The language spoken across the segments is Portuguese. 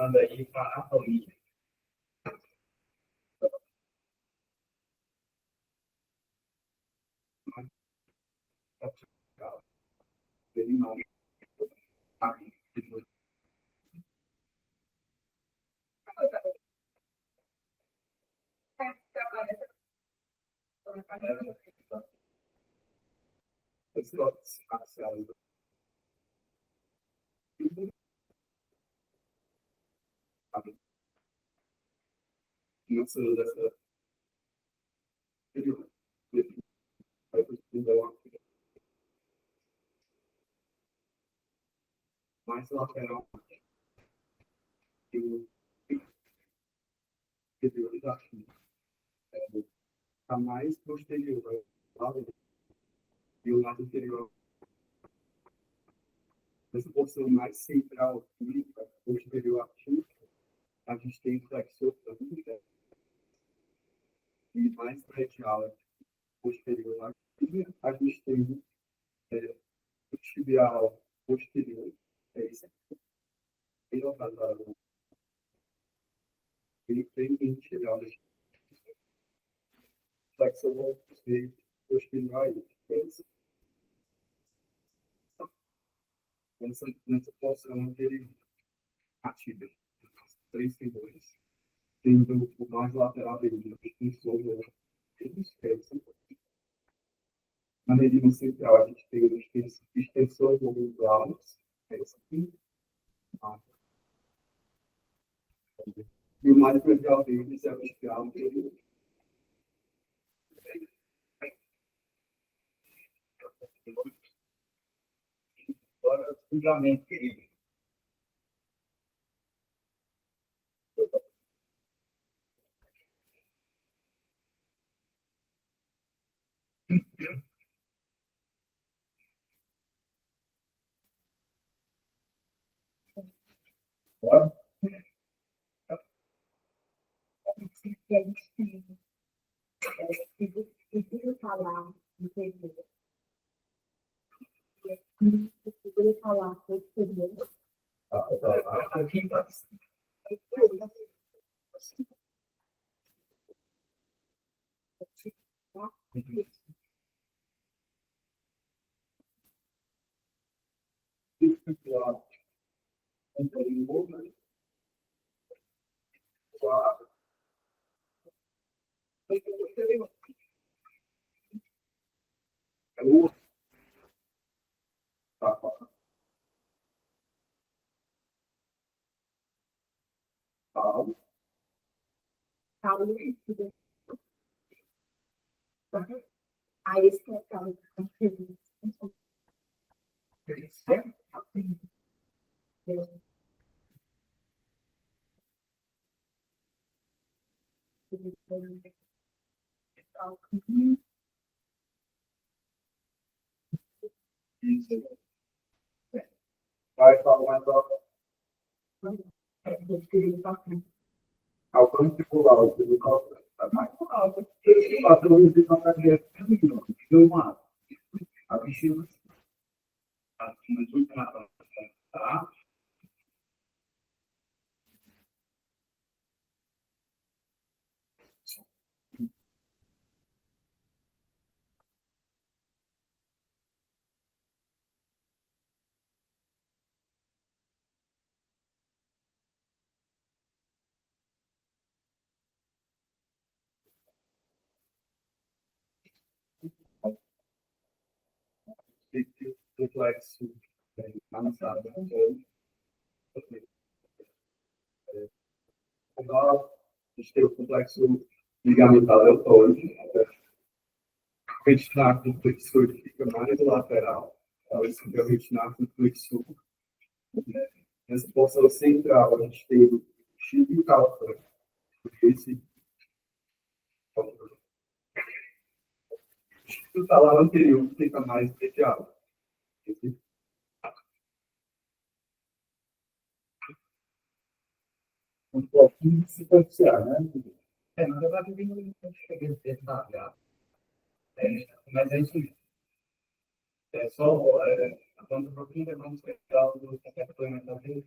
falando aí com a família. Mais lateral que o superior da China. Está mais posterior ao lado e o lado inferior. Essa porção mais central aqui, posterior à China, a gente tem flexor também, e mais radial posterior à China, a gente tem o tibial posterior. É isso aqui. Bem localizado. Ele tem bem tibial flexor posterior aí. Nessa porção anterior, ativa, três figuras, tendo o mais lateral dele, extensor, na medida central, a gente tem o extensor dos lados, esse aqui, e o mais legal deles é o espiral anterior. Agora, o fundamento, querido. Bora? Preciso falar, entendeu? Preciso falar, entendeu? Aqui está. Aí esse que é calma. Vai falar mais alto. Ao particular, o público está mais alto. O patrão de uma cadeia de uma a piscina. Tá? Complexo avançado. Agora, a gente tem o complexo ligamentar deltoide. O retinato do flexor fica mais lateral. Então, esse é o retinato do flexor. Nessa porção central, a gente tem o chifre calcâneo. Esse chifre está lá anterior, que fica mais medial. Um pouquinho superficial, né? Na verdade, eu não cheguei a ter nada. Mas é isso mesmo. É só a planta proteína, vamos pegar o complemento dele.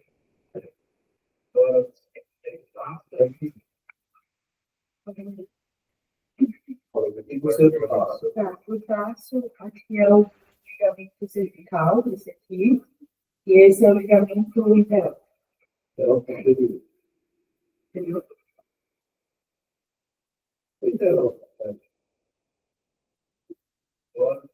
E você passa? Tá, o traço aqui é o ligamento cervical, esse aqui, e esse é o ligamento interno. Então, entendeu? Entendeu? Entendeu? Agora,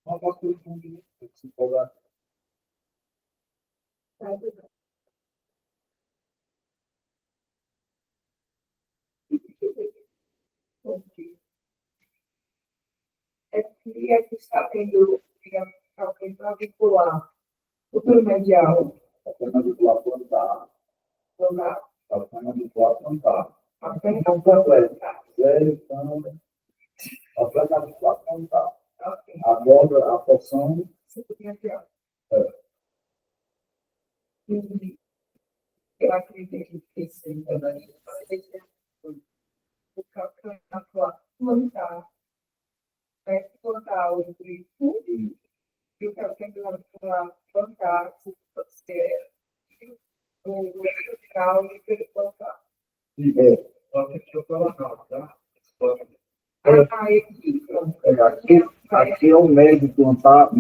uma coisa que eu entendi, se for Tá, aqui. Aqui é que está tendo, digamos, alguém para vincular o premedial, a pena do lado plantar, jogar a pena do lado plantar. a pena Não completo. Zero, então, a pena do lado plantar. Agora, a porção, premedial. é, E eu acredito que sim, também. O calcanhar plantar, plantar o grifo e o calcanhar plantar, se você o vertical e plantar. só que deixa eu colocar, tá? Aqui, pronto. Aqui é o médio plantar,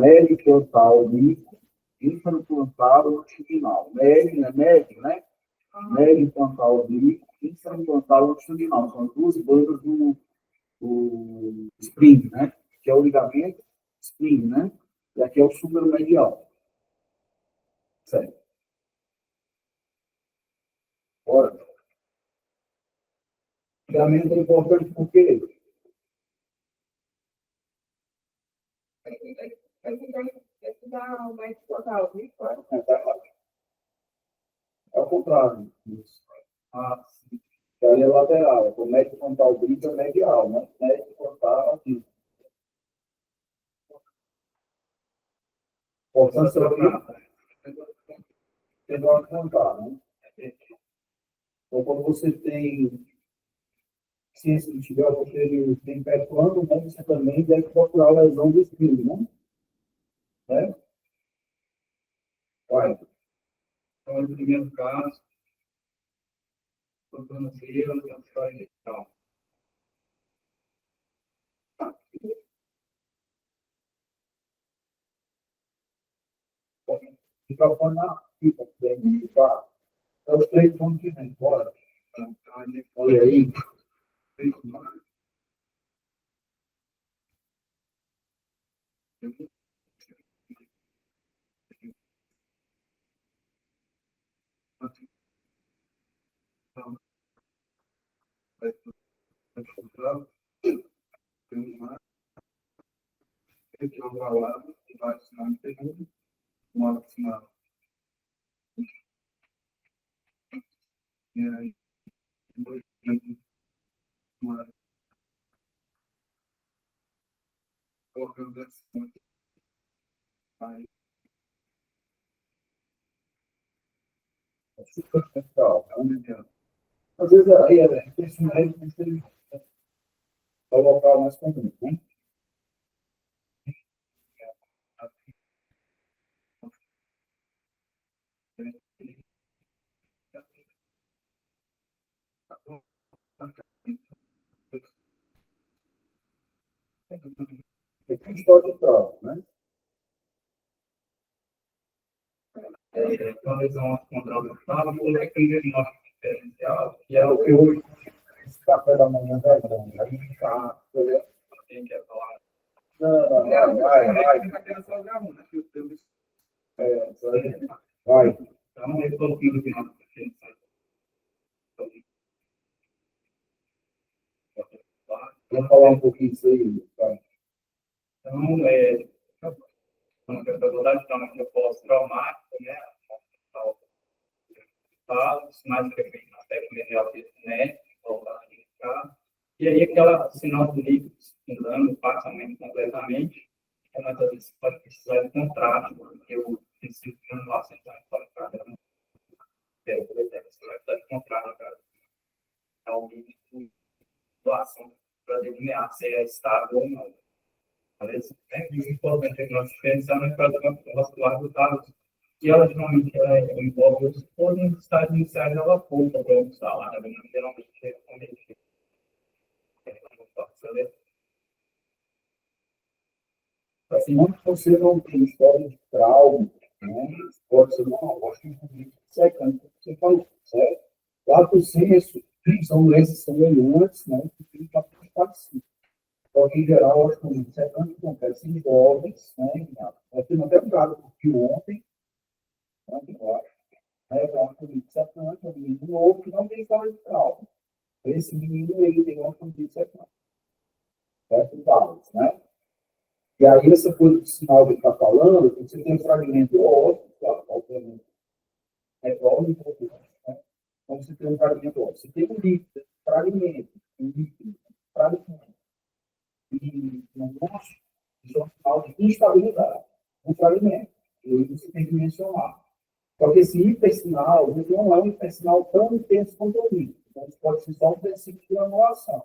o bico, infraplantar longitudinal. Médio, né? Médio plantar oblíquo, infraplantar longitudinal. São as duas bandas do spring, né? Que é o ligamento spring, né? E aqui é o supermedial. Certo. Ora, ligamento é importante porque Vai te dar uma explorar o grifo, é o contrário. Ah, sim. Que aí é lateral. O médio plantar oblíquo é medial, né? Médio plantar aqui. Portanto, você vai plantar, né? Então, quando você tem ciência de tiver, você tem pé plano, né? Você também deve procurar a lesão do espinho, né? Né? Vai. Então, no primeiro caso, tocando assim, eu não sei tal. Fica falando na fita, tá? É os três pontos que vem embora. Olha aí. Às vezes aí esse médico tem que colocar mais comum, né? Tem história de prova, né? Quando eles vão encontrar o resultado, vou ler aquele diagnóstico diferencial, que é o que hoje, esse café da manhã da grande, a gente está. Quem quer falar? Não, vai. Vai. Então, eu estou aqui no final. Vamos falar um pouquinho disso aí. Tá? Então, uma questão de pós-traumático, né? Mais frequente na técnica de autocinética, e aí aquela sinal do líquido circulando parcialmente, completamente, muitas vezes pode precisar de contraste, porque o princípio de anulação pode ficar dando, você vai precisar de contraste, cara. Então, o líquido de doação para delinear se é estável ou não. Às vezes, é muito importante que nós pensamos no caso do vascular do dados, E ela geralmente ela envolve os todos os estágios iniciais, ela poupa para o salário, né? Geralmente é realmente Assim, onde você não tem história de trauma, né? Pode ser, não, eu acho que secando, você faz, certo? Lá do senso, são doenças semelhantes, né? Que tem que participar. Então, em geral, eu acho que o secando acontece em jovens, né? Eu tenho até um dado que ontem, né? Eu acho, né? Eu acho que o secando é um menino novo que não tem história de trauma. Esse menino, ele tem uma condição secando, certo? Dados, né? E aí, essa coisa do sinal que ele está falando, você tem um fragmento óptico, tá? Obviamente, é óbvio, né? Então, você tem um fragmento óptico. Você tem um líquido, um líquido, fragmento. E no nosso, isso é um sinal de instabilidade, um fragmento. E aí você tem que mencionar. Só que esse hipersinal, ele não é um hipersinal tão intenso quanto o líquido. Então, isso pode ser só um princípio de anulação.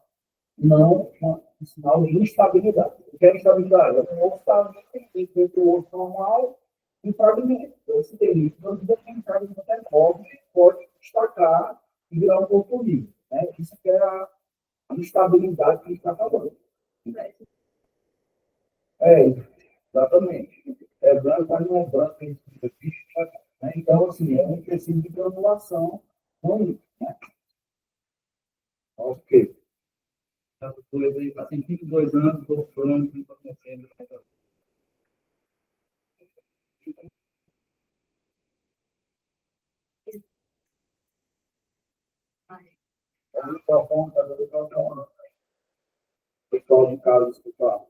Não um sinal de instabilidade. O que é instabilidade? É um osso está entre o osso normal e o fragmento. Então, esse delito, quando você tem um fragmento até pobre, pode destacar e virar um corpo livre. Né? Isso que é a instabilidade que a gente está falando. É, exatamente. É branco, mas não é branco, a gente fica fixe, né? Então, assim, é um tecido de granulação ruim. Né? Ok. essas coisas aí, assim, 22 anos, estou falando, não estou acontecendo. A gente está falando, pessoal de casa escutar.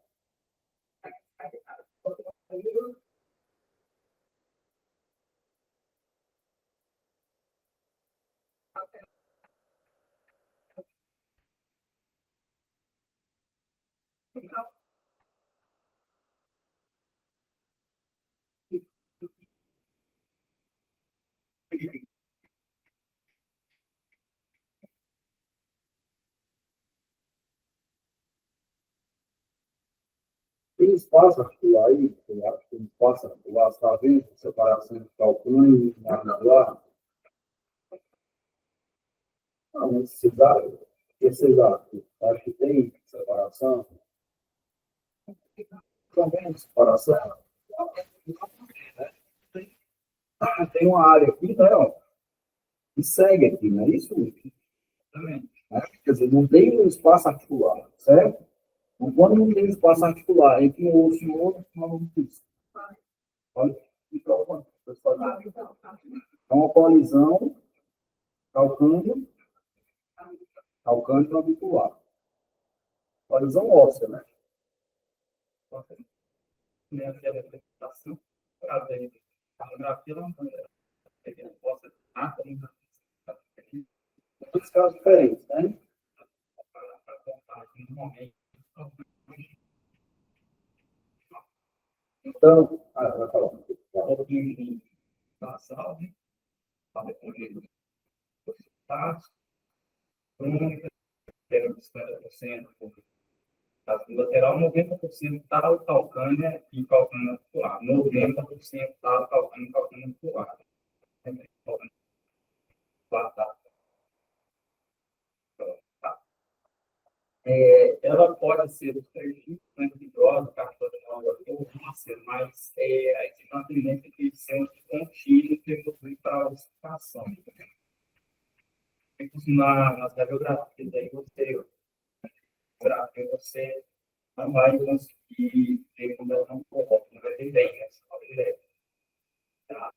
Tem espaço articular aí, eu acho que tem espaço articular, está vendo? Separação de calcânio e articular. Não, necessidade. O que vocês acham? Acho que tem separação. Também separação. Tem uma área aqui, né? Ó, que segue aqui, não é isso? Também. Né? Quer dizer, não tem um espaço articular, certo? Então, quando não tem espaço articular entre um osso e outro, não existe. Olha, então, é uma colisão calcânio, calcânio clavicular. Colisão óssea, né? Minha apresentação, para ver a fotografia, não posso Dois casos diferentes, né? para contar aqui no momento. Então, vai falar. Um pouquinho de passado, para depois de passos, pega os 50%, caso lateral, 90% está o calcânio e calcânio articular, 90% está o calcânio e calcânio articular. Ela pode ser os perfis hidrosa, cartolina, ou víscera, mas a gente não tem tendência de ser um contínuo que evolui para a ossificação. Nas radiografias, aí você não vai conseguir ver como ela não coloca, não vai ter bem, né? Só direto. Tá?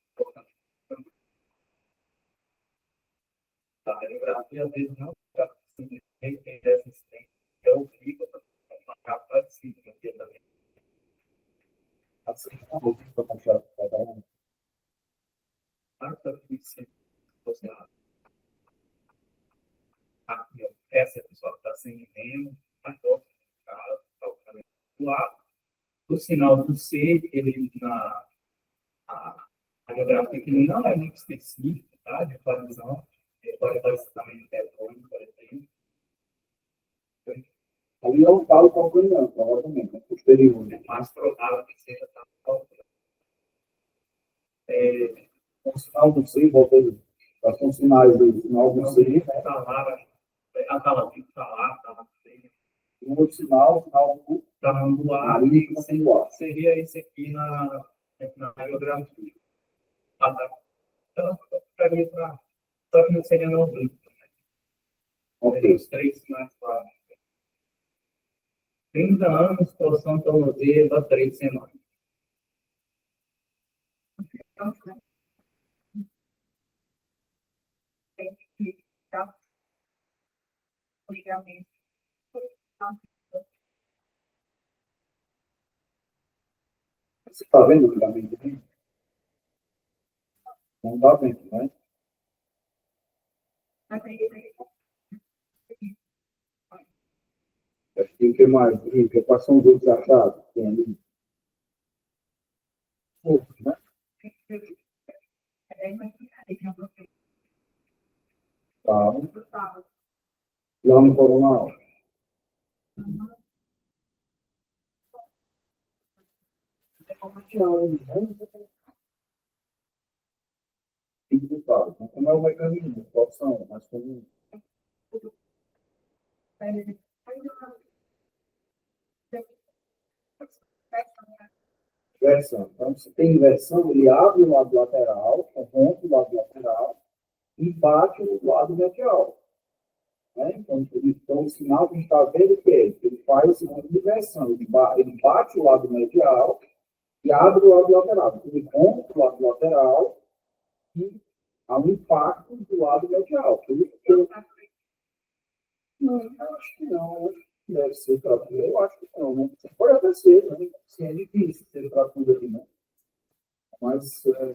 A radiografia, às vezes, não está conseguindo ter resistência. Eu fico uma capa assim, também. Assim, não vou para confiar cada um. Essa pessoa está sem remo, o sinal do C, ele na radiografia, que não é muito específico, tá? De atualização, pode aparecer também no telefone, por exemplo. Ali eu falo com a criança, provavelmente, posterior. É mais provável que seja tal. Com o sinal do C, voltando para os sinais do sinal do C, né? Tá lá, tá lá, tá lá. E o outro sinal, o sinal do Tá no ar, nariz, que não tem o ar. seria esse aqui na radiografia. Ah, tá. Então, para mim, só que não seria não seria Ok. os três mais claros. 30 anos, posição tornozelo, a 3 semanas. Então, tem que dar o ligamento. Você está vendo o ligamento aqui? Não dá vendo, né? Mas aí, Acho que o que mais? Quais são os outros achados? Tem ali. Outros, né? Tá. Lá no coronal. Individual. Então, como é o mecanismo? Quais são? Mas como inversão. Então, se tem inversão, ele abre o lado lateral, rompe o lado lateral e bate o lado medial. Né? Então, o sinal que a gente está vendo é que ele faz uma inversão. Ele bate o lado medial e abre o lado lateral. Então, ele rompe o lado lateral e há um impacto do lado medial. Por isso que não, eu acho que não. Eu acho que deve ser fratura. Eu acho que não. Né? Pode até ser, né? Sim, é difícil ter fratura ali, né? Mas é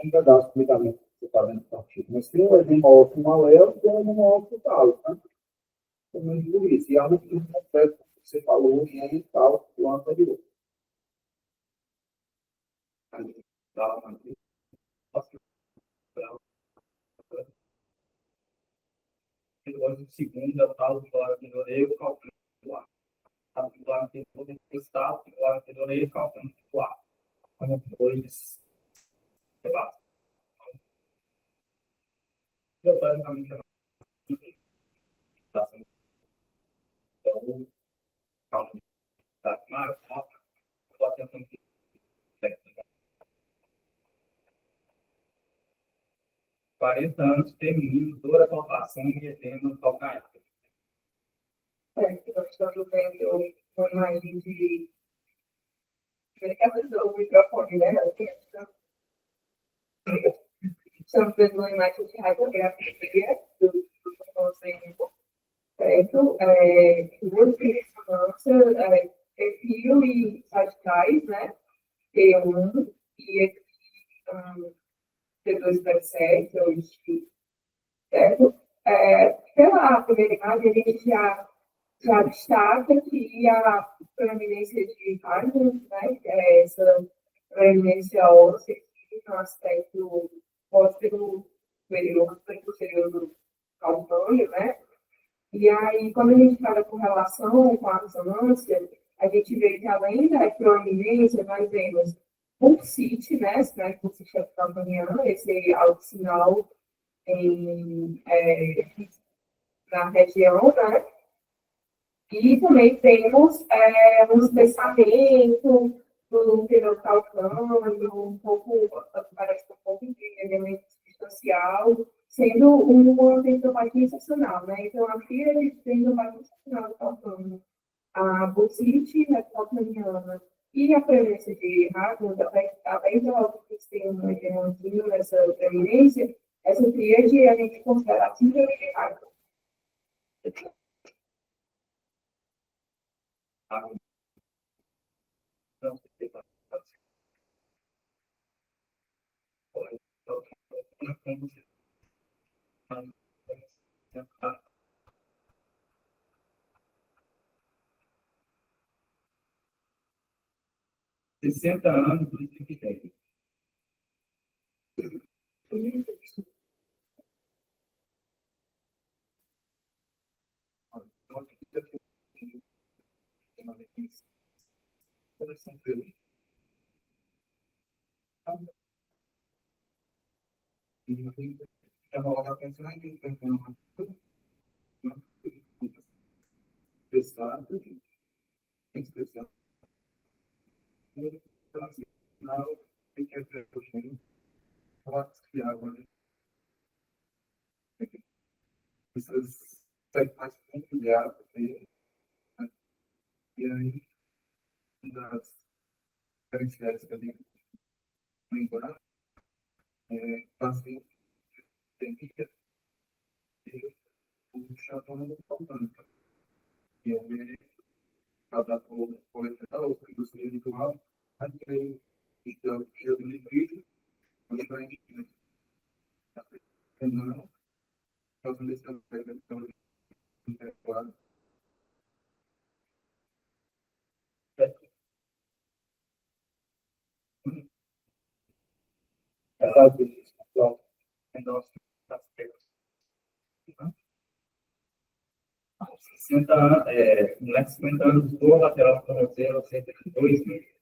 um pedaço do ligamento que você está vendo partido. Mas tem um edema óptimo aléu e tem um edema óptimo tal, né? Também digo isso. E há um estudo completo que você falou, né? Tal, do anterior. Hoje, segunda, eu falo do lado anterior, calcando do ar. Do lado anterior, estado, do lado anterior, calcando do ar. Como dois debates. Eu basicamente não. Então, calma. Tá, mas, estou atentando aqui. 40 anos, feminino, dor a palpação e edema no calcanhar. eu estou vendo uma imagem de. Ela usou o microfone, né? Estamos vendo uma imagem de radiografia do conselho, certo? Duas ressonâncias, perfil e radiais, né? T1 e T2,7, certo? Pela primeira imagem, a gente já destaca que a proeminência de Harvard, né? Essa proeminência óssea, no aspecto posterior superior do calcâneo, né? E aí, quando a gente fala com relação com a ressonância, a gente vê que além da proeminência, nós vemos bursite, né? Bursite calcaneano, esse alto sinal em, na região, né? E também temos um espessamento do interior calcâneo, um pouco, parece um pouco de elemento substancial, sendo uma tentopatia excepcional, né? Então, aqui ele tem uma excepcional do calcânio. A bursite calcaniana e a prevalência de Harvard, além de ela ter um edemazinho nessa prevalência, essa tríade a gente considera a síndrome de Harvard. Sessenta anos do Wikipedia. chama logo a atenção aqui, tentando expressar, expressar. Não, tem que ter puxando, pode que água, essas mais complicadas, e aí, das diferenciais que eu tenho que lembrar, fazem técnica e o chatão não faltando. E aí, cada coletar, o que você ritual, aí então, eu me ligo, mas vai não, fazendo esse aspecto, então, claro. Essa discussão, Nosso aspecto. 60 anos, moleque 50 anos do lateral tornozelo, 102 meses.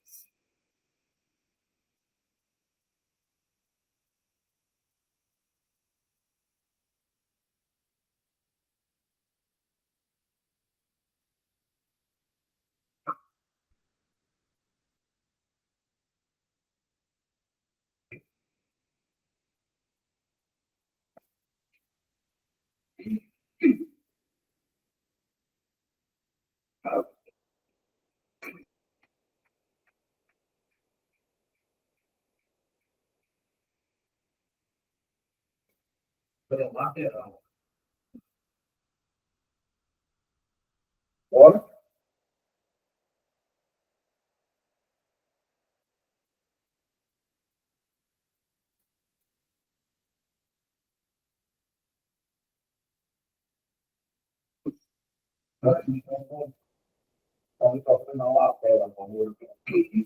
Pela lateral. bora? Então, tocando na lateral, vamos ver.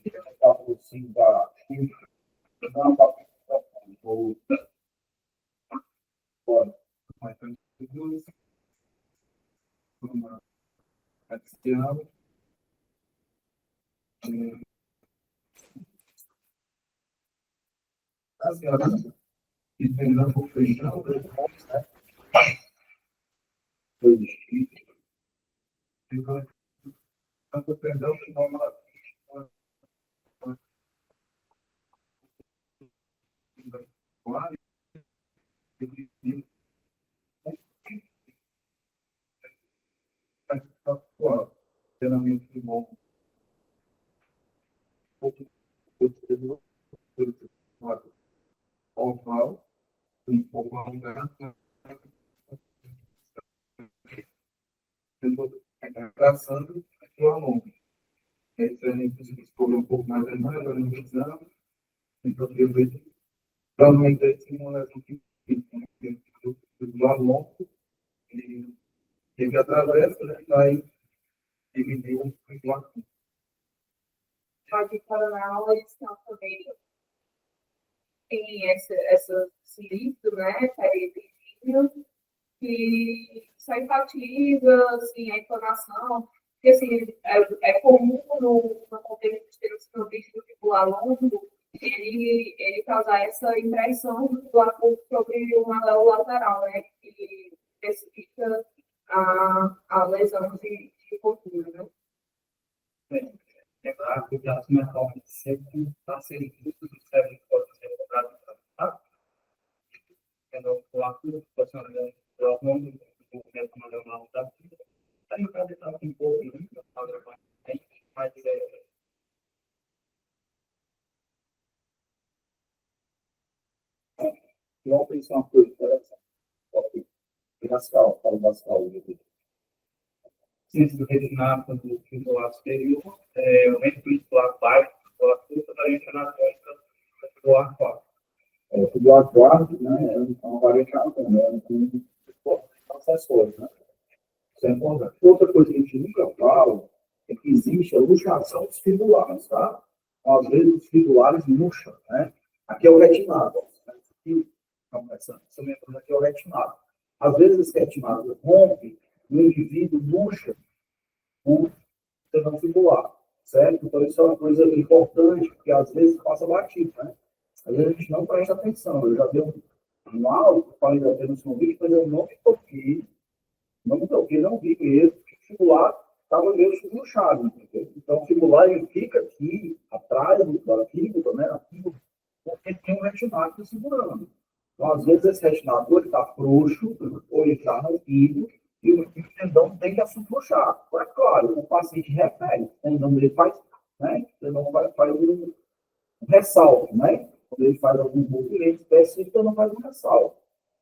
Está por cima da chifre, não está por fora. Mas tem duas, uma axial, e vem lá por feijão, e vai para o perdão, que não geralmente bom. Oval, oval, traçando aqui ao longo. Esse a gente escolheu um pouco mais animado, organizando, então eu vejo provavelmente esse moleque aqui do ao longo e ele atravessa, né, vai dividir um bloco. Aqui para na aula, eles estão também tem essa cilindro, né, perividíneo, que só enfatiza, assim, a informação, porque, assim, é comum no contexto de ter um sinusite vestibular longo, ele causar essa impressão sobre uma léo lateral, né, que especifica a lesão de cultura, né. Lembrar que o gasto mental sempre está sendo muito do cérebro que pode ser cobrado para então, o ato funcionando ao longo do movimento manual da vida. Aí o cara está um pouco, né? Mas Vamos pensar uma coisa interessante. Rascal, fala da saúde. ciência do retinado do lado superior, o mente do lado baixo, do lado curto, da gente anatômica do lado fora. O aquático, né, é uma variante anatômica, com acessórios, né? Isso é importante. Outra coisa que a gente nunca fala é que existe a luxação dos fibulares, tá? Às vezes os fibulares murcham, né? Aqui é o retinado. Aqui, essa membrana aqui é o retinado. Às vezes esse retinado rompe e o indivíduo murcha o tendão fibular, certo? Então isso é uma coisa importante, porque às vezes passa batido, né? Às vezes a gente não presta atenção. Eu já vi anual, eu falei da no vídeo, mas eu não me toquei, não vi mesmo, porque o fibular estava meio subluxado, entendeu? Então, o fibular, ele fica aqui, atrás da fíbula, né? Porque tem um retinato segurando. Então, às vezes, esse retinado, ou ele está frouxo, ou ele está rompido, e o tendão tem que afrouxar. É claro, o paciente refere, o tendão dele faz, né? O tendão faz um ressalto, né? Quando ele faz algum movimento específico, ele não faz um ressalto.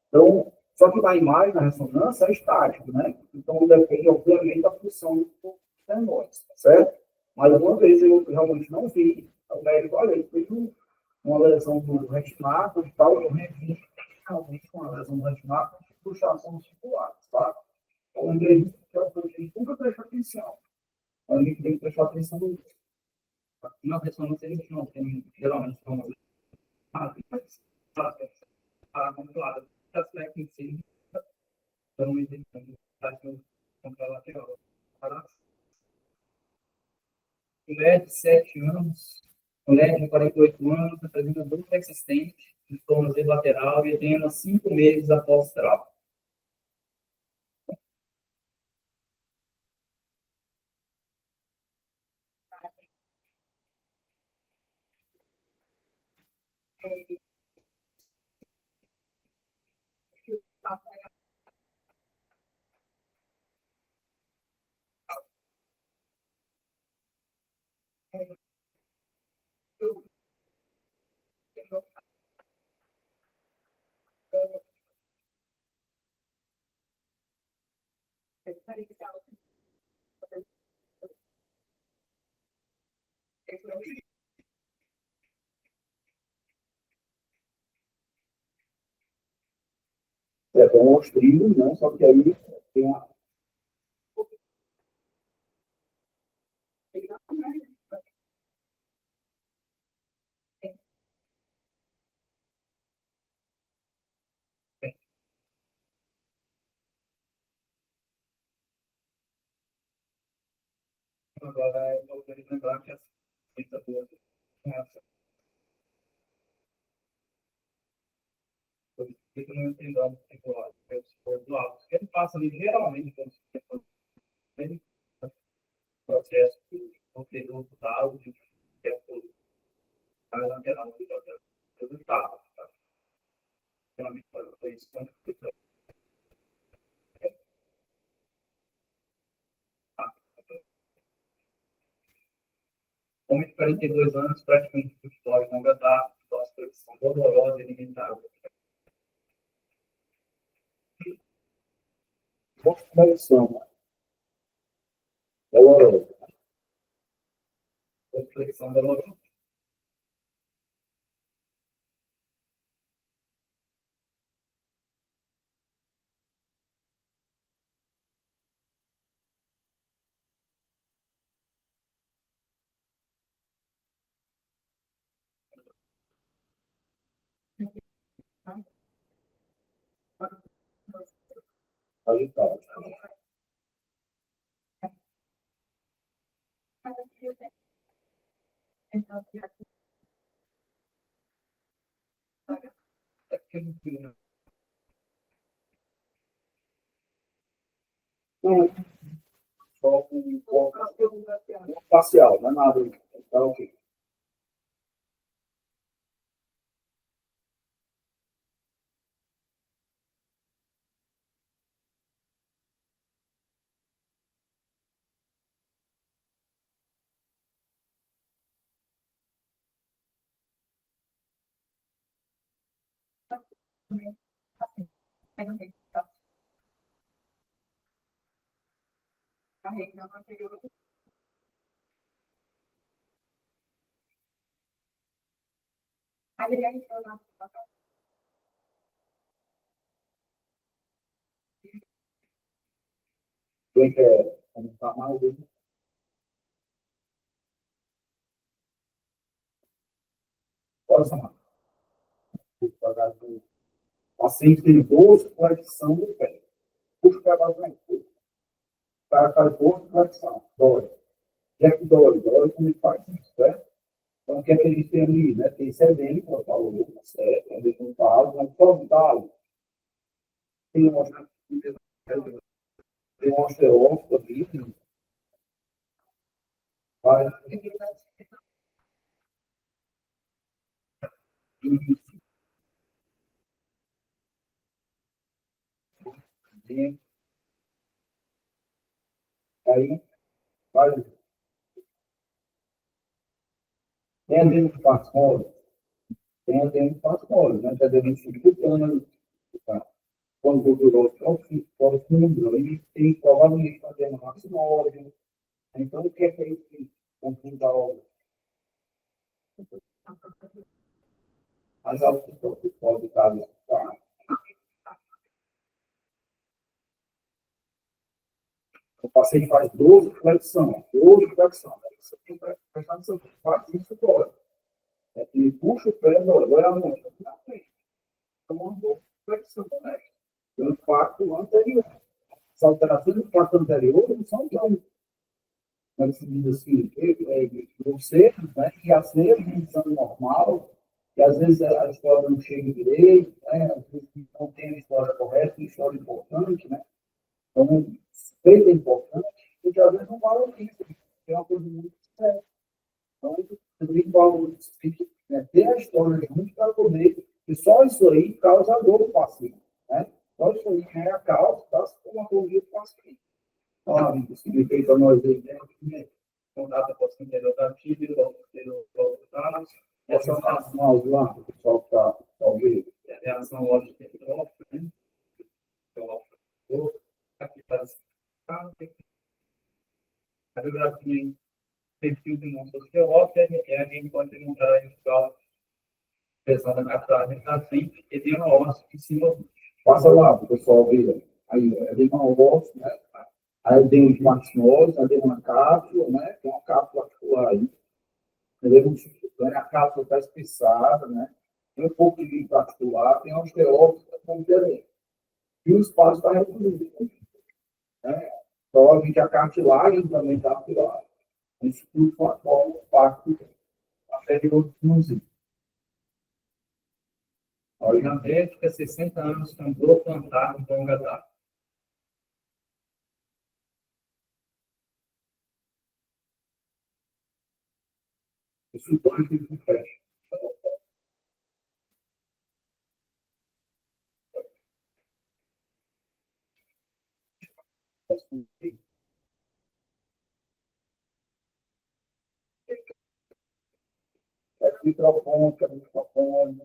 Então, só que na imagem, na ressonância, é estático, né? Então, depende, obviamente, da função dos tendões, certo? Mas uma vez eu realmente não vi, o médico, olha, ele fez uma lesão do retinato e tal, eu revi realmente uma lesão do retinato com puxação muscular, tá? Então, eu lembrei disso, porque eu nunca prestei atenção. A gente tem que prestar atenção nisso. Na ressonância a gente não tem, geralmente, como controlada. As técnicas em si estão indicando contralateral. Mulher de 7 anos, mulher de 48 anos, apresenta dor persistente de tornozelo lateral e apenas 5 meses após o trauma. É um ostríolo, né? Só que aí tem a. Agora, eu vou lembrar que a ciência boa fica no tendão articular, que é o suporte do alto. Ele passa ali, geralmente, quando você tem processo anterior do dado, que é a lateral do resultado. Geralmente, foi isso. Homem de 42 anos, praticamente futebol, longa data, situação dolorosa e limitada. Flexão. Dolorosa. Flexão dolorosa. Agitado. É porque no final, Não, só um ponto facial, não é nada. Então, ok. Quem quer comentar mais? Pode chamar. Paciente tem 12 flexão do pé. Puxa o pé para frente. O cara faz 12 flexão. Dói. Já que dói, como ele faz isso, certo? Então, Então, o que é que a gente tem ali, né? Tem sedênio, como eu falo, certo? Tem um talo, mas só um talo. Tem um osteófito ali, vai, e aí, vai, tem adendo que faz mole, tem adendo que faz mole, né? Tem adendo subcutâneo, tá? Quando gordurou o fundo, aí tem provavelmente adendo maximóide. Então, o que é isso que confunda as altitudes que pode estar tá? O paciente faz 12 flexão, 12 flexão. Aí você tem que prestar atenção, faz isso agora. É que ele puxa o pé, agora a mão na frente. Então, uma boa flexão também. O impacto anterior. As alterações do impacto anterior não são tão, como se diz assim, grosseiras, né? E às vezes são normal, e às vezes a história não chega direito, né? Às vezes não tem a história correta, a história importante, né? Então, suspeita é importante, porque às vezes não valoriza, é uma coisa muito séria. Então, você tem que valorizar, tem que, né, ter a história junto para poder, e só isso aí causa a dor do paciente, né? Só isso aí é a causa da sintomatologia do paciente. Então, amigo, se me fez a nós aí, né? Contato com o interior da tíbia, do danos, Essa nacional lá, o pessoal que está ouvindo, a reação lógica hidrófica, né? Então, aqui faz a radiografia em perfil de não sociológica, a gente pode encontrar em grau pressão da capital da frente, e tem uma osso em cima. passa lá para o pessoal ver. Aí, edema ósseo, né? Aí eu tenho os maximose, aí tem uma cápsula, né? Tem uma cápsula articular aí. Edema subcutâneo, a cápsula está espessada, né? Tem um pouco de líquido articular, tem um osteófito, que é um pouco diferente. E o espaço está reduzido, né? Provavelmente a cartilagem também está articulada. Isso tudo forma o impacto anterior do sinusite. Diabetes, 60 anos com dor plantar de longa data. Isso dois tem que fecha. É microfone, que é microfone.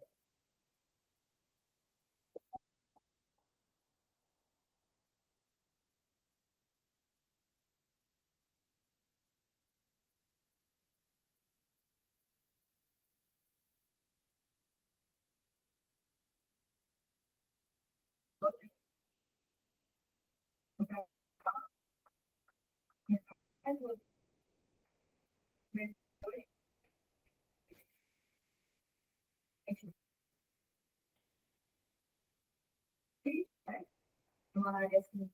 Uma área assim,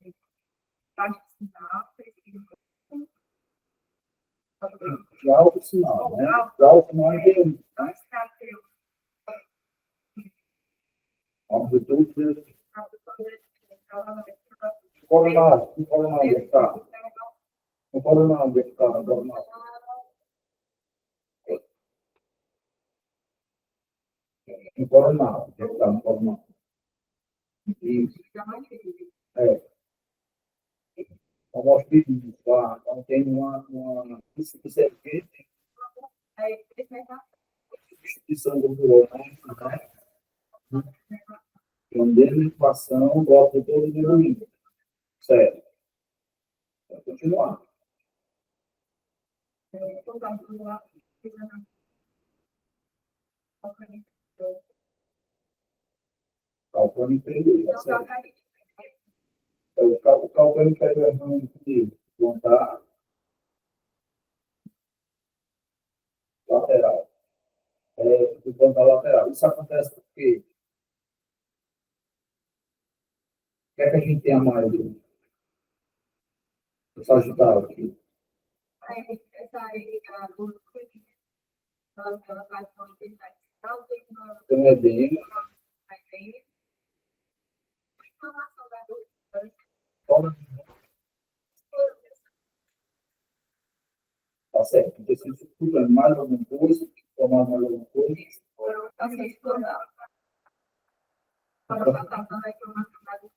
tá de sinal, Já o sinal, né? Já o sinal é bem. Amplitude. Coronal, coronal, está. O coronal, está. Coronal. O coronal, está no coronal. Isso. É. Como os pedidos, tá? Então tem uma serpente, substituição gordurosa, né? Então, desde a inflação, gosto todo de ruim. Certo. Vai continuar. Calcando inferior, certo? O calcando inferior é ruim de plantar lateral. De plantar lateral. Isso acontece porque o que é que a gente tem a mais do sagitário aqui? ela vai com uma infecção, tem uma Tem um edema, inflamação da dor. toma, tá certo. Porque se você cuida mais alguma coisa, tomar mais alguma coisa, Foram pacientes explorar. Foram passando a inflamação da dor.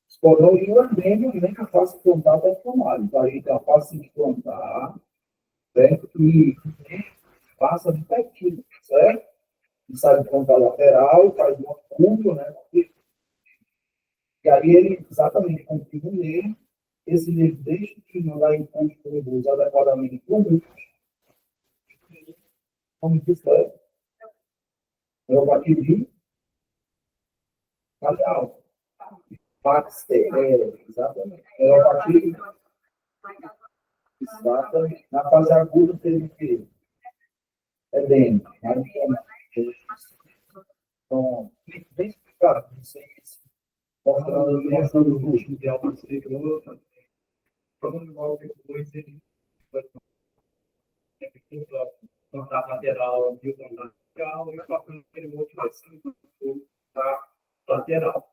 esporão e o nem que a face frontal está inflamada. Então, a gente tem a face frontal, certo? E passa de pertinho, certo? E sai de frontal lateral, faz uma curva, né? E aí ele exatamente configura nele, esse nervo deixa de mandar impulso nervoso adequadamente para o músculo, como que certo? Neuropatia radial. Baxter, exatamente. Neuropatia, exatamente. Na fase aguda teve que edema. Então, bem explicado, vocês mostrando a dimensão do músculo. ideal para ser outro. Como logo depois ele vai contar lateral e o contato lateral e passando aquele outro vai ser para lateral.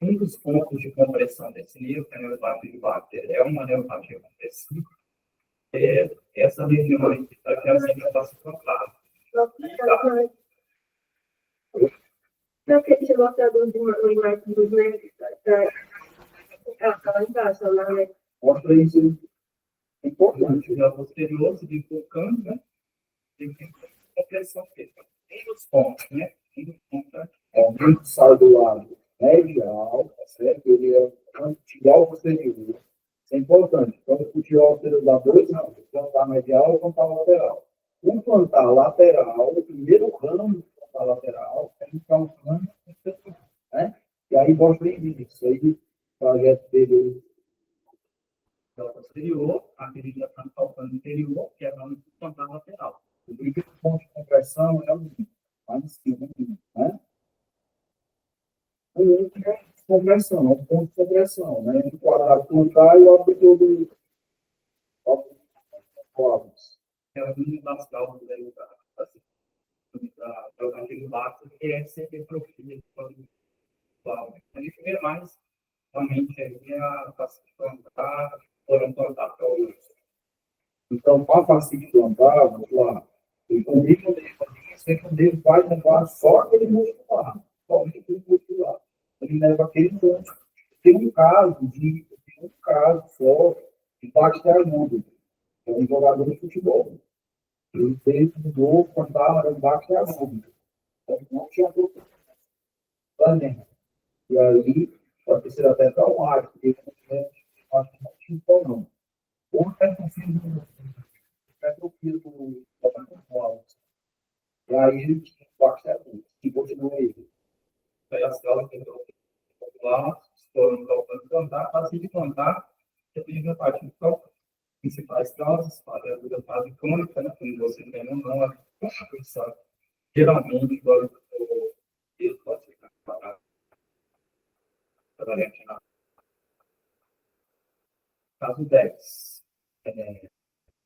Um dos pontos de compressão desse nervo, que é a neuropatia de Baxter, é uma neuropatia compressiva. Essa região aí que está aqui acima está se contrando. Não, porque tinha mostrado uma imagem dos nervos lá embaixo, lá, né? Mostra isso importante. Já posterior, se bifurcando, né? Tem que ter compressão dele. Tem os pontos, né? Tem os pontos aqui. Aumento sai do lado medial, tá certo? Ele é antial posterior. Isso é importante. Quando o tiol posterior dá dois, não. O plantar medial e o plantar lateral. O plantar lateral, o primeiro ramo do plantar lateral, é um ramo, né? E aí mostra isso aí, o projeto dele. Posterior, aquele já está faltando interior, que é o plantar lateral. O primeiro ponto de compressão é o lá em cima, né? O outro é compressão, é o ponto de compressão, né? O quadrado plantar e o abdômen do córtex. É uma das causas aí da aquele básico, que é sempre profilo. A gente vê mais, realmente, aí a facilidade plantar, foram plantar para o Então, para facilitar plantar, vamos lá. E comigo, sempre o dedo vai levar só aquele músculo lá, somente aquele músculo lá. Ele leva aquele ponto. Tem um caso só de Baxter Armando, que é um jogador de futebol. Ele fez um gol quando estava no Baxter Armando. Então, não tinha outro planeta. E aí, pode ter sido até traumático, porque ele não tinha não. Ou até possível do e aí ele Baxter Armando, que continua ele. Aí as causas que lá, foram calculando plantar, assim de plantar, depois da parte do cálculo, principais causas, para a fase crônica, né, como você tem ou não, a constituição, geralmente, igual eu pode ficar para variante na caso 10,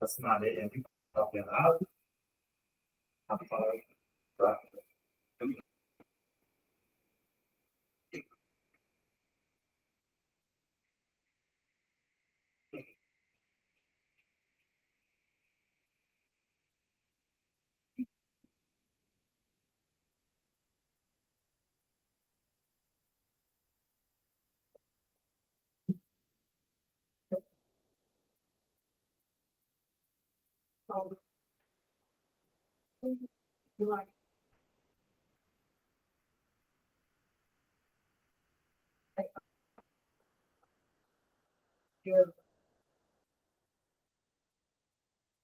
assinalei ali, está operado, a fase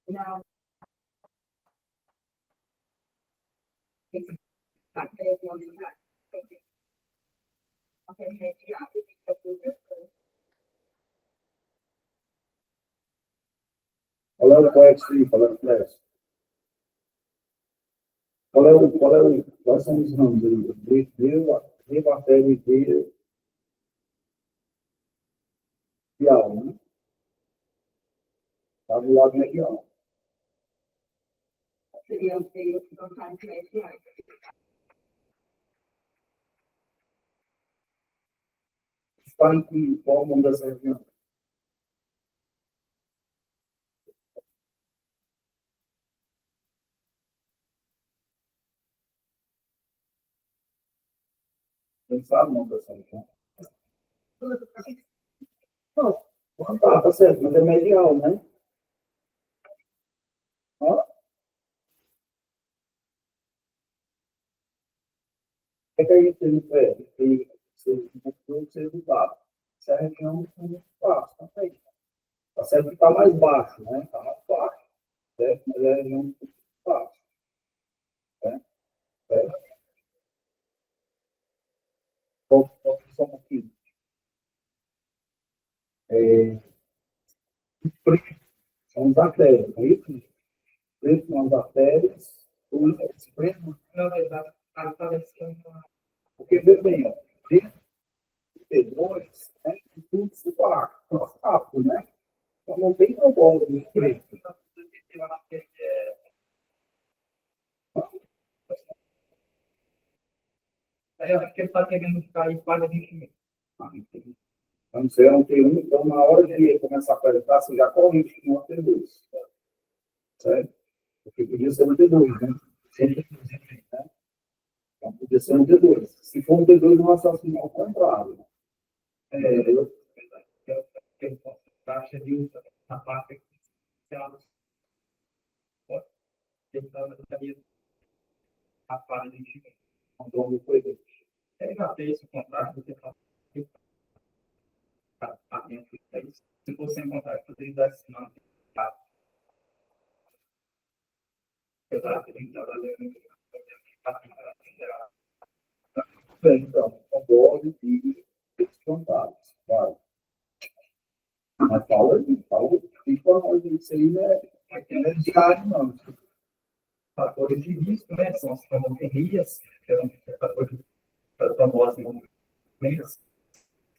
Não, Qual é o flex, qual é o flex? Quais são os ramos aí? Devo até meter medial, né? Está do lado medial. seria meio que não faz medial. Está em que forma das regiões? Pensar no nome dessa região. Não, tá certo, mas é medial, né? Ó, o que a gente refere? Que ser educado. Essa região é muito fácil também. Tá certo que está mais baixo, né? Está mais baixo, certo? Mas é a região muito fácil, né? Certo? Só um pouquinho. São as artérias, não é isso? Preto são as artérias, os pretos, Na verdade, parece que é uma. porque vê bem, ó, dentro do T2, né? Tudo se faz, rápido, né? Então não tem problema de preto. Eu acho que eu acho que ele está querendo ficar em quase 20 minutos. Então, você não tem um, então na hora que ele começar a apertar, você já corre no T2, certo? Porque podia ser no T2, né? Sempre, né? Então, podia ser no T2. Se for no T2, não assassino ao contrário. Né? Eu posso taxa de uso na parte que ela pode ter a parte de investimento. Então, não foi bem. Ele já fez o contrato, você está dentro disso. Se você encontrar, poderia dar esse nome. Eu estava trabalhando Bem, então, concordo e descontados, claro. Mas fala, fala, isso aí não é diário, não. fatores de risco, né? São as cromoterias, que são fatores famosas, doenças,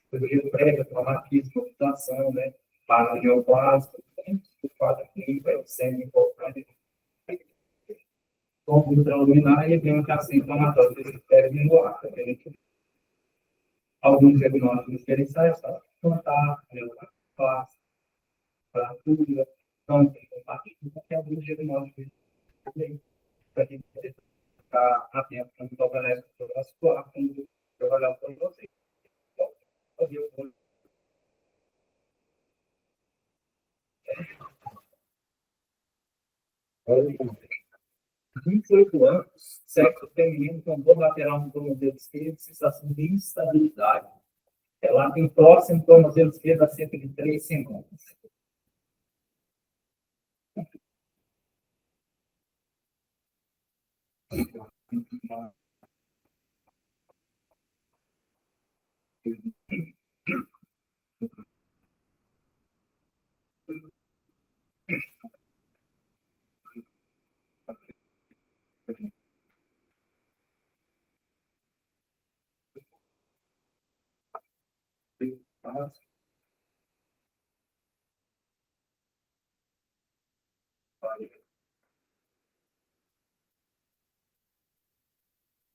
cirurgia prévia, traumatismo, mutação, né? Paraneoplasma, o quadro clínico é sempre importante. Como intraluminar e vem que assim, inflamatório, que perde no ar, alguns diagnósticos diferenciais, tá? Contato, classe, fratura, então, tem alguns diagnósticos para quem ficar atento quando trabalhar a sua, quando trabalhar com você. Então, eu 28 anos, sexo feminino com dor lateral no tornozelo esquerdo, sensação de instabilidade. Ela tem próximo no tornozelo esquerdo há cerca de 3 semanas.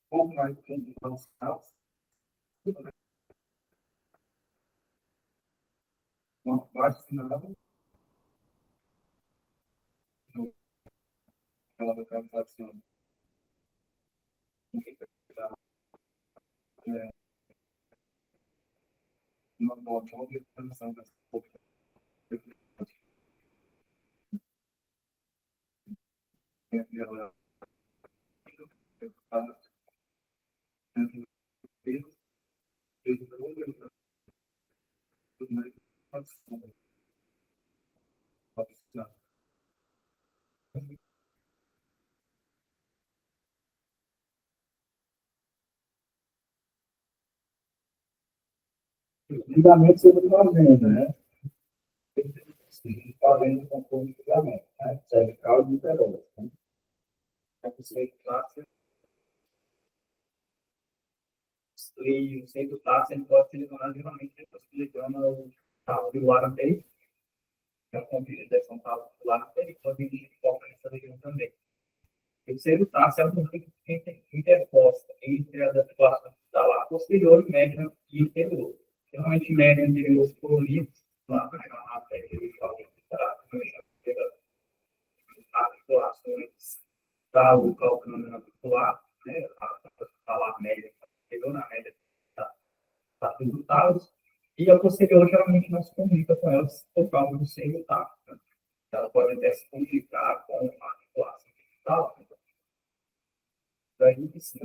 Como mais tem avançados, uma parte final, aquela localização, uma boa organização das ela Ligamento sobre fazenda, né? Fazendo controle de ligamento, né? Cervical e uterose, né? E o centro tá sempre pode ser lesionado geralmente depois que lesiona o pilar anterior. É uma combinação do pilar anterior, pode vir de foco nessa região também. O celular é uma interposta entre as atuações da lá posterior, média e interior. Geralmente, média e interior coloridos, lá na matéria de articulações da calcânio articular, né, a média interior, na média da tributários, e a posterior geralmente não se comunica com elas por causa do seio tático. Né? Ela pode até se comunicar com a articulação digital. Daí, sim,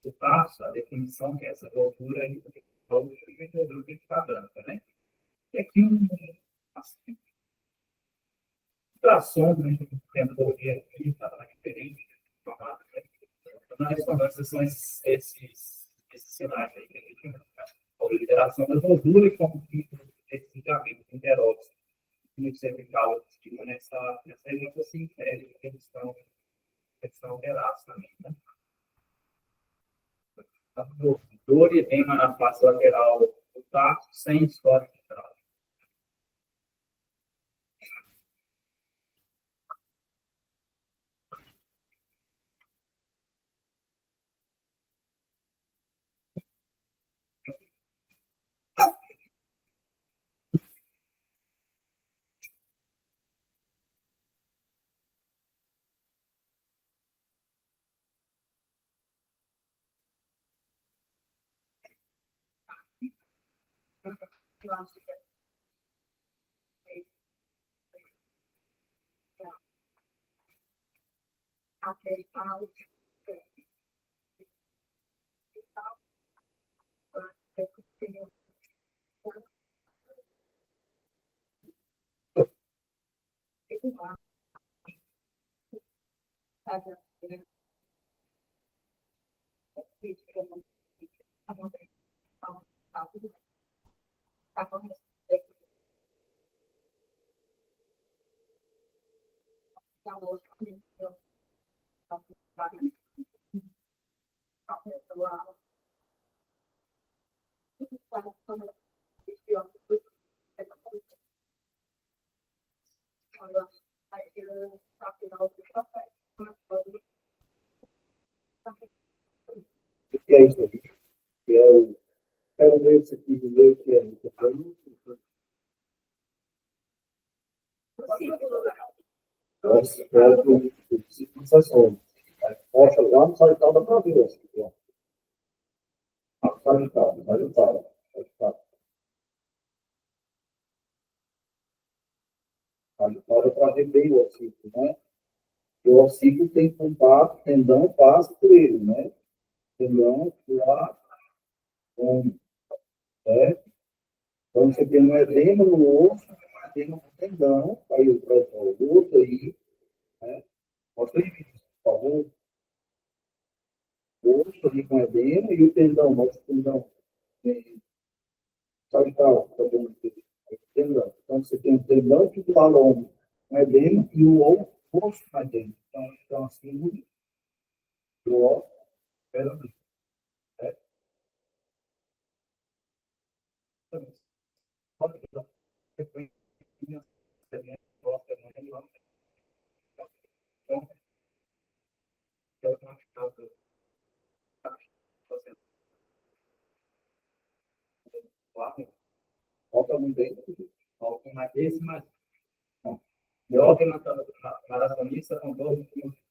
o traço, a definição que é essa altura aí, o vendedor que está dando, né? E aqui, assim, trações, a gente tentou ver aqui, está diferente. Nas conversas são esses sinais aí que a gente a obliteração da gordura e como esses ligamentos interóxidos, que sempre fala nessa região sintética que eles estão alterados também. Né? A dor e edema na face lateral do tato, sem esforço central. Eu acho que até falo O que é isso aqui? Que é o. Quero ver isso aqui de ler o que é isso. Nossa, quero sensações. Poxa, lá no salital da província. Salital. Salital é para ver bem o ossículo, né? E o ossículo tem contato, tendão, passa por ele, né? Tendão, lá, com, certo? Então, você tem um edema no osso, tem um tendão, aí o outro aí, né? Mostra aí, por favor. O osso ali com edema e o tendão, mostra o tendão. Sabe tal, tá vendo aqui? Tendão. Então, você tem o tendão que do alonga com edema e o osso com edema. Então assim, o osso, pera aí. Olha aqui, ó. Falta muito bem. Falta mais esse, mas jovem maratonista com 12 quilos.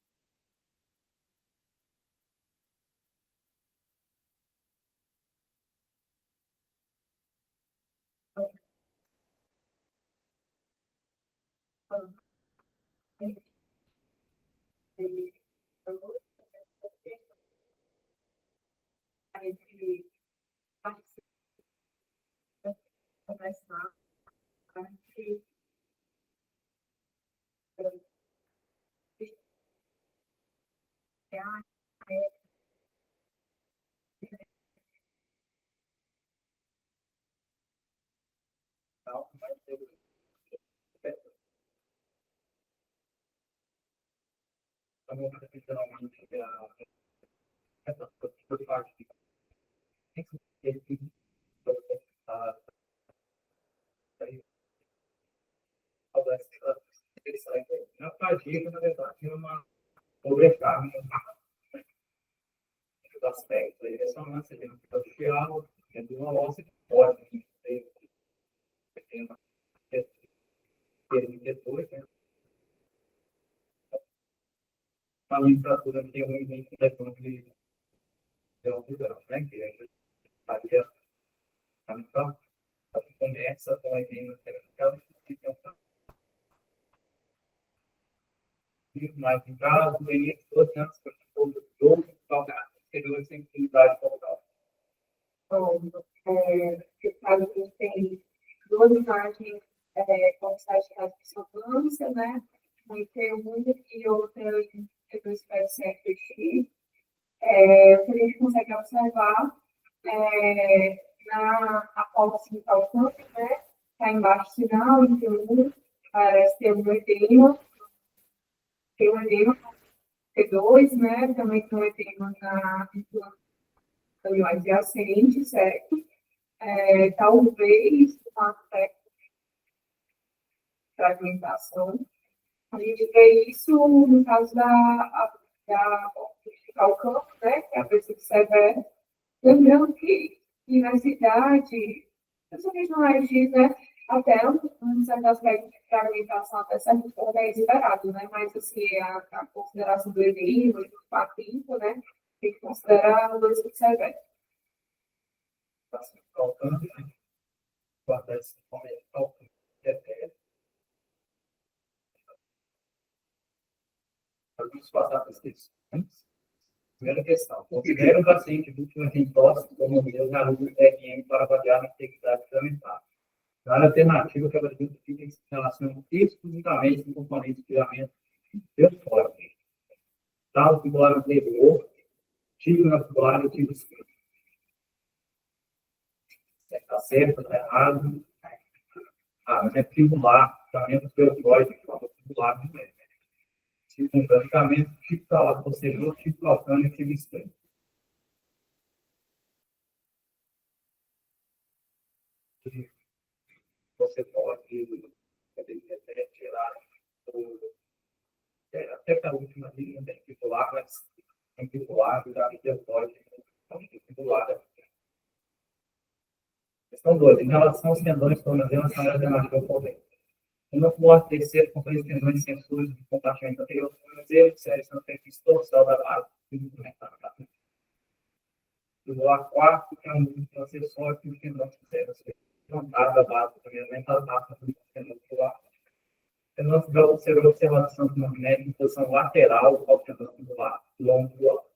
Na fadiga, na verdade, é uma sobrecarga dos aspectos. A ressonância de facial é de uma ossa que pode ter uma depois, né? A literatura tem um limite de altura, né? Que a gente faria então, a gente começa com a ideia mais em caso, no início, todos antes do jogo, salgado, exterior sem utilidade total. Bom, você sabe que tem duas imagens com site de ressonância, né? Tem uma e outra do espécie CFX. O que a gente consegue observar na forma assim, calcando, né? Está embaixo sinal, então, parece ter um edema, tem um edema T2, né? Também tem um edema na adjacente, certo? Talvez um aspecto de fragmentação. A gente vê isso no caso da calcão, né? Que é a pessoa severa. Lembrando que na cidade, principalmente no raio-x, né? Até um certo aspecto de fragmentação até certo ponto é esperado, né? Mas, assim, a consideração do edema, do patrimônio, né? Tem que considerar o dois severo. Colocando, guardar esse momento, alguns passar para as questões. Primeira questão. Considera o paciente vítima de entorse como modelo na luz RM para avaliar a integridade fundamental. Na alternativa, que a variante fica se relaciona exclusivamente com componentes de filamento eufórico. Tal tubular anterior, tipo na tubular e tipo esquerdo. Está certo, está errado. Mas é tubular, filamento eufórico, de forma tubular não é. Circundanicamente, tipo talar posterior, tipo calcâneo e tipo esquerdo. Você pode tirar até para a última linha tem que pular, mas tem que pular, virar e pode pular. Questão 2. Em relação aos tendões tornozelos, na alternativa correta. Uma forte terceiro com três tendões sensores de compartimento anterior do tornozelo, série não tem distorção da base. O A quarto, que é um músculo acessório que os tendões fizeram levantar da base, também da base do tendão pular. Nós vamos observar a observação do magnético em posição lateral ao tendão pular, longo do alto.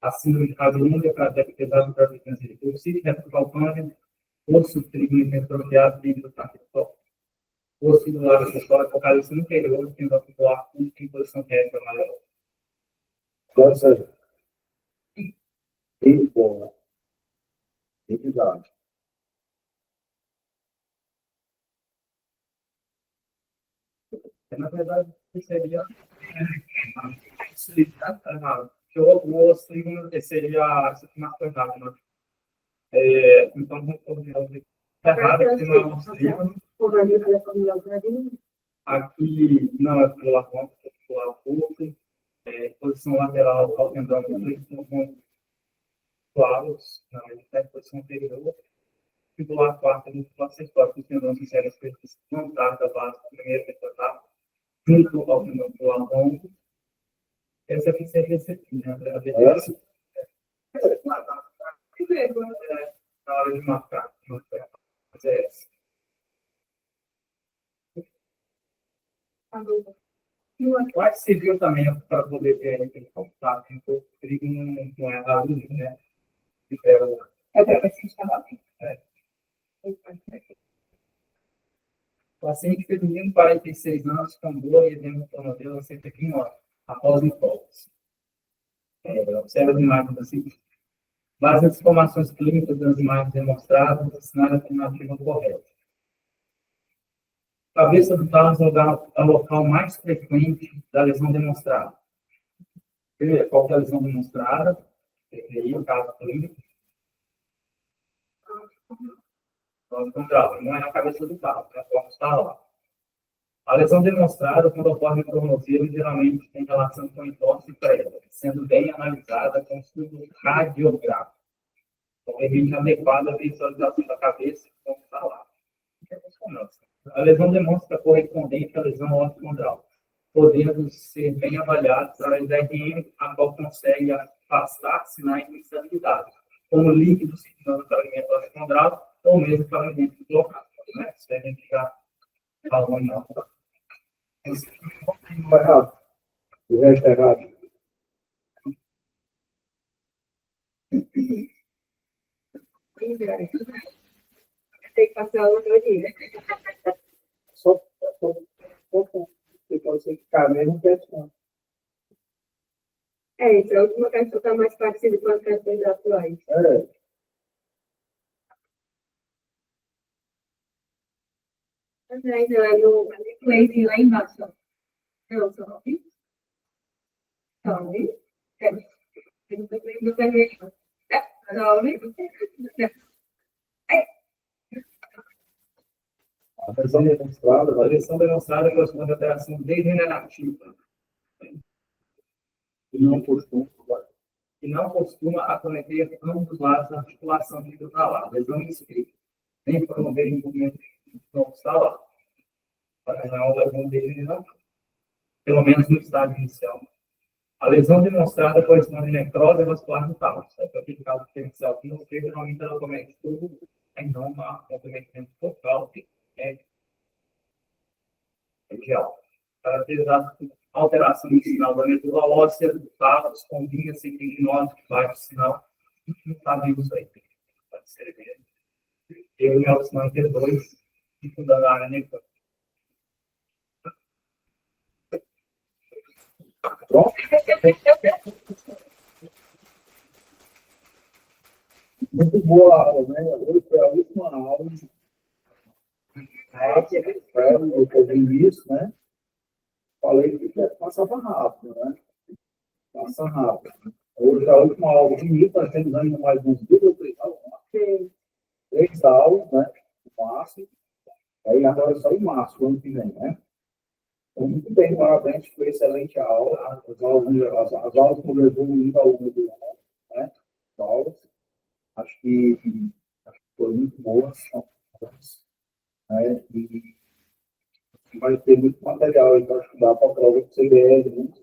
A síndrome de Cabelinha, para pesar da frequência de pulsite, retrocalcânea, osso trigno hipertrofiado, dentro do taquetó. Osso do acessório, focaliza no interior, tendão pular, em posição reta maior. Nossa, que bom. Verdade. Na verdade, seria que o osso seria mais pesado, né? Então, errado que não é um trigno. Aqui não é pular ponto, é pular curto. Posição lateral ao tendão com claros, na posição anterior. Fibular quarta, músculo acessório, que os tendões inserem as pernas frontais da base do primeiro metatarsal, junto ao tendão pular longo. Essa aqui seria esse aqui, né? Essa? Na hora de marcar. Mas é essa. Quase se viu também para poder ver aquele contato, então o trigo não é a luz, né? O paciente feminino, 46 anos, com dor e edema no tornozelo, cerca de 1 hora, após o hipótese. Observa as imagens assim. Base as informações clínicas das imagens demonstradas, assinar a alternativa correta. Cabeça do tálamo é o local mais frequente da lesão demonstrada. Primeiro, qual que é a lesão demonstrada? TPI, o caso clínico. Não é na cabeça do tálamo, é como está lá. A lesão demonstrada quando ocorre no tornozelo geralmente tem relação com entorse prévia, sendo bem analisada com estudo radiográfico, com limite adequado à visualização da cabeça, como está lá. A lesão demonstra correspondente à lesão ortocondral, podendo ser bem avaliada através da RM, a qual consegue afastar sinais de instabilidade, como líquido circulando para o fragmento ortocondral ou mesmo para o fragmento deslocado. Né? Isso a gente já falou em alta. Errado. O resto é errado. Tem que passar outro dia. Só você pode ser que cabe mesmo questão. Essa última questão está mais parecida com as questões atuais. É. Mas ainda é no inglês lá embaixo. Não, sobe. Sobe. Não tem sobe. A lesão demonstrada, A lesão demonstrada corresponde à alteração degenerativa, que não costuma. que não costuma acometer ambos os lados da articulação bilateral, lesão inscrita, nem promover envolvimento não está lá. Para não é uma lesão degenerativa, pelo menos no estágio inicial. A lesão demonstrada corresponde à necrose vascular do tálamo, para aquele caso diferencial que não seja, geralmente ela comete tudo em não há comprometimento focal, real. Caracterizado por alteração do sinal da medula óssea, do tálamo, combina-se com diagnóstico de baixo sinal, não está vivo isso aí. Pode ser mesmo. Eu e o sinal T2, tipo da área necrótica. Pronto? Muito boa a aula, né? Hoje foi a última aula. Eu vi isso, né? Falei que passava rápido, né? Passa rápido. Hoje a última aula de mim, nós temos ainda mais uns 2 ou 3 aulas. 3 aulas, né? No máximo. Aí agora é só em março, ano que vem, né? Então, muito bem, parabéns, foi excelente a aula. As aulas como evoluindo ao longo do ano, né? As aulas. Acho que foi muito boa. Né? E vai ter muito material para estudar para a prova do CBL, né?